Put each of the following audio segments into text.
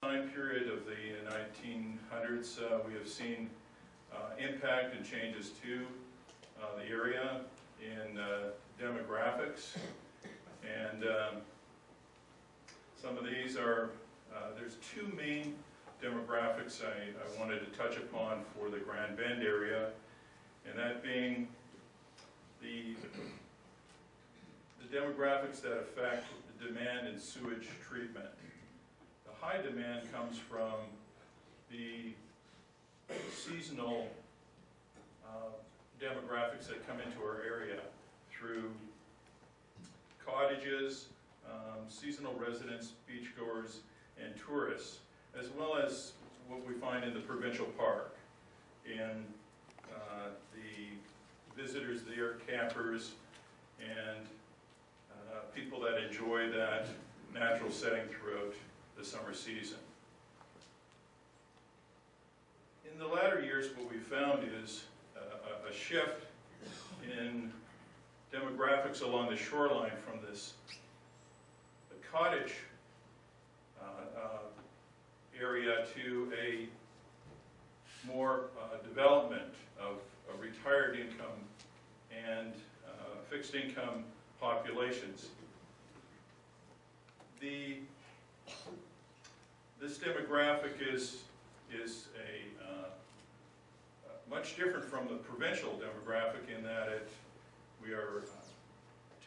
Time period of the 1900s, we have seen impact and changes to the area in demographics, and some of these are, there's two main demographics I wanted to touch upon for the Grand Bend area, and that being the demographics that affect the demand in sewage treatment. The high demand comes from the seasonal demographics that come into our area through cottages, seasonal residents, beachgoers, and tourists, as well as what we find in the provincial park, in the visitors there, campers, and people that enjoy that natural setting throughout the summer season. In the latter years, what we found is a shift in demographics along the shoreline from this cottage area to a more development of a retired income and fixed income populations. This demographic is much different from the provincial demographic in that we are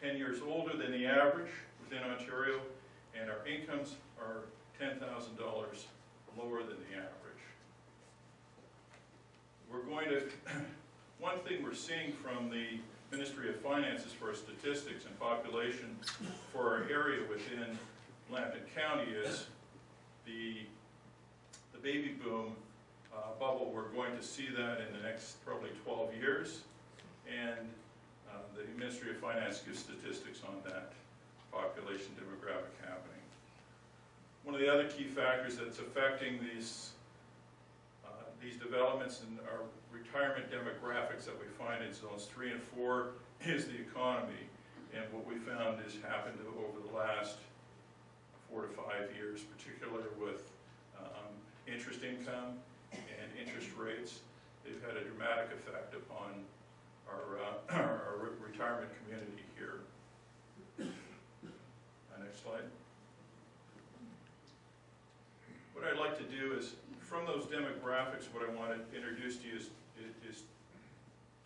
10 years older than the average within Ontario, and our incomes are $10,000 lower than the average. One thing we're seeing from the Ministry of Finances for our statistics and population for our area within Lambton County is the baby boom bubble. We're going to see that in the next probably 12 years, and the Ministry of Finance gives statistics on that population demographic happening. One of the other key factors that's affecting these developments in our retirement demographics that we find in zones 3 and 4 is the economy, and what we found has happened over the last 4 to 5 years, particularly with interest income and interest rates. They've had a dramatic effect upon our retirement community here. Next slide. What I'd like to do is, from those demographics, what I want to introduce to you is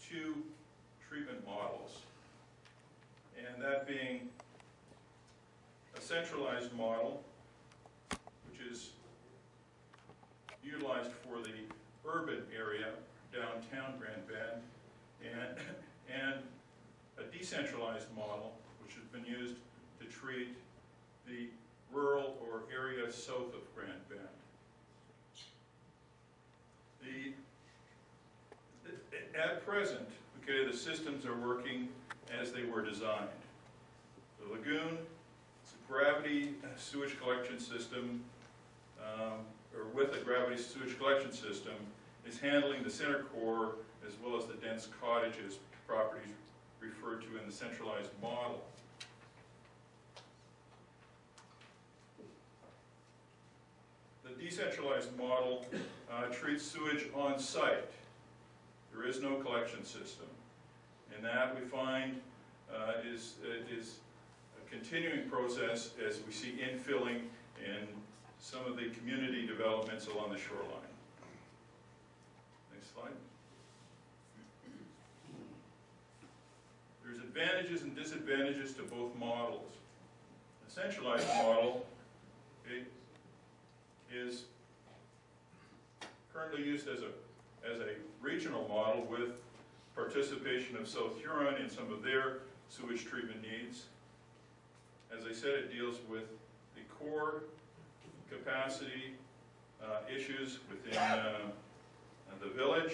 two treatment models, and that being a centralized model, which is utilized for the urban area, downtown Grand Bend, and a decentralized model, which has been used to treat the rural or area south of Grand Bend. At present, okay, the systems are working as they were designed. The lagoon, it's a gravity sewage collection system, or with a gravity sewage collection system, is handling the center core as well as the dense cottages properties referred to in the centralized model. The decentralized model treats sewage on site. There is no collection system, and that we find is a continuing process as we see infilling in some of the community developments along the shoreline. Next slide. There's advantages and disadvantages to both models. The centralized model is currently used as a regional model with participation of South Huron in some of their sewage treatment needs. As I said, it deals with the core capacity issues within the village,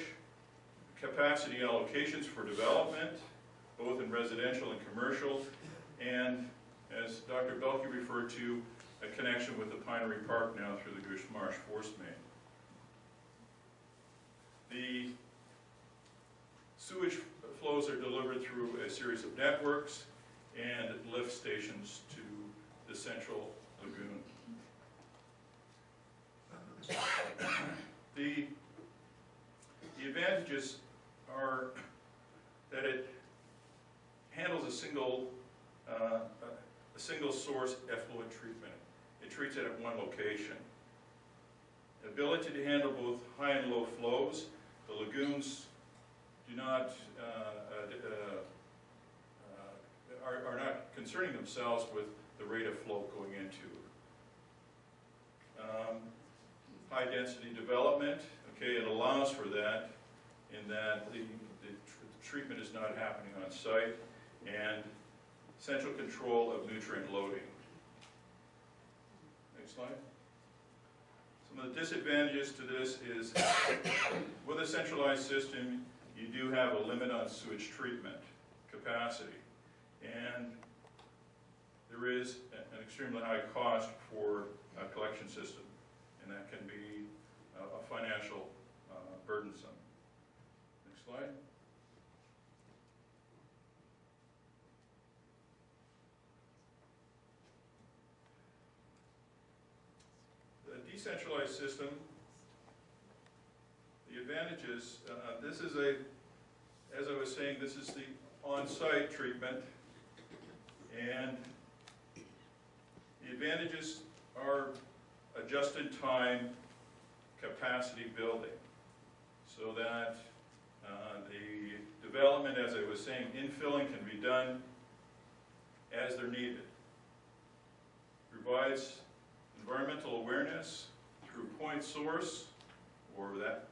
capacity allocations for development, both in residential and commercial, and as Dr. Belke referred to, a connection with the Pinery Park now through the Goose Marsh Force Main. The sewage flows are delivered through a series of networks and lift stations to the central lagoon. advantages are that it handles a single source effluent treatment. It treats it at one location. Ability to handle both high and low flows. The lagoons do not are not concerning themselves with the rate of flow going into. High density development, okay, it allows for that in that the treatment is not happening on site, and central control of nutrient loading. Next slide. Some of the disadvantages to this is with a centralized system, you do have a limit on sewage treatment capacity, and there is an extremely high cost for a collection system, and that can be a financial burdensome. Next slide. The decentralized system, the advantages, this is as I was saying, this is the on-site treatment, and the advantages are a just-in-time capacity building, so that the development, as I was saying, infilling can be done as they're needed. Provides environmental awareness through point source, or that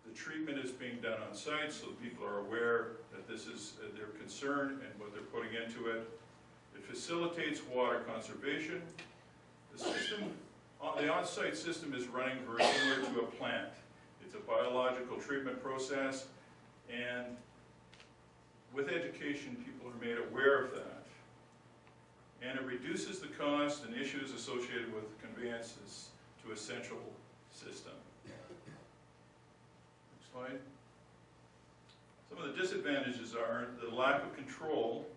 the treatment is being done on site, so people are aware that this is their concern and what they're putting into it. It facilitates water conservation. The system, the on-site system is running very similar to a plant. It's a biological treatment process, and with education, people are made aware of that. And it reduces the cost and issues associated with conveyances to a central system. Next slide. Some of the disadvantages are the lack of control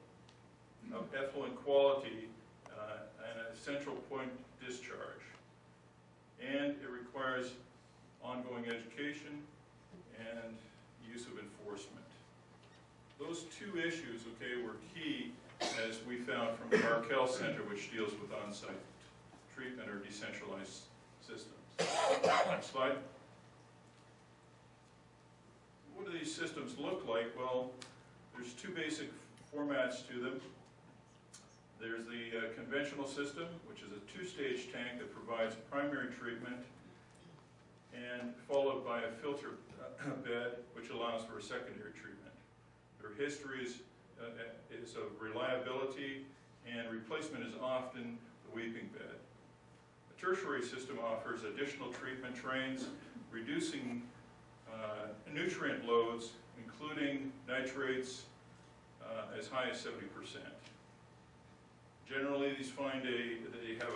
of effluent quality and a central point discharge. And it requires ongoing education and use of enforcement. Those two issues, okay, were key, as we found from the Markel Center, which deals with on-site treatment or decentralized systems. Next slide. What do these systems look like? Well, there's two basic formats to them. There's the conventional system, which is a two-stage tank that provides primary treatment, and followed by a filter bed, which allows for a secondary treatment. Their history is of reliability, and replacement is often the weeping bed. A tertiary system offers additional treatment trains, reducing nutrient loads, including nitrates, as high as 70%. Generally, these they have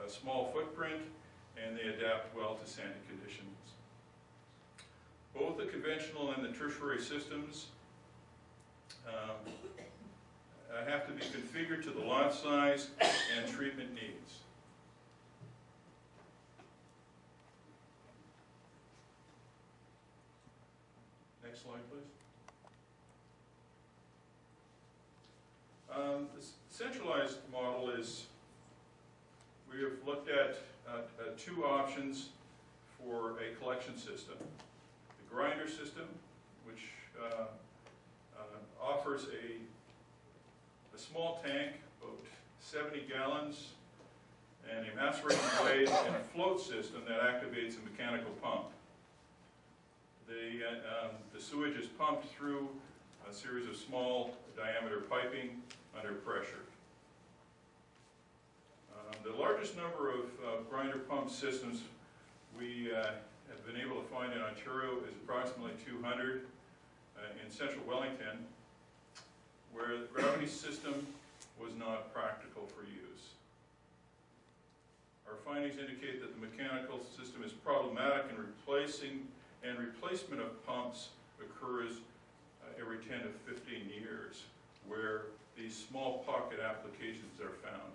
a small footprint, and they adapt well to sandy conditions. Both the conventional and the tertiary systems have to be configured to the lot size and treatment needs. Next slide, please. The centralized model is, we have looked at two options for a collection system. The grinder system, which offers a small tank, about 70 gallons, and a macerating blade and a float system that activates a mechanical pump. The sewage is pumped through a series of small diameter piping under pressure. The largest number of grinder pump systems we have been able to find in Ontario is approximately 200 in central Wellington, where the gravity system was not practical for use. Our findings indicate that the mechanical system is problematic, and replacement of pumps occurs every 10 to 15 years, where these small pocket applications are found.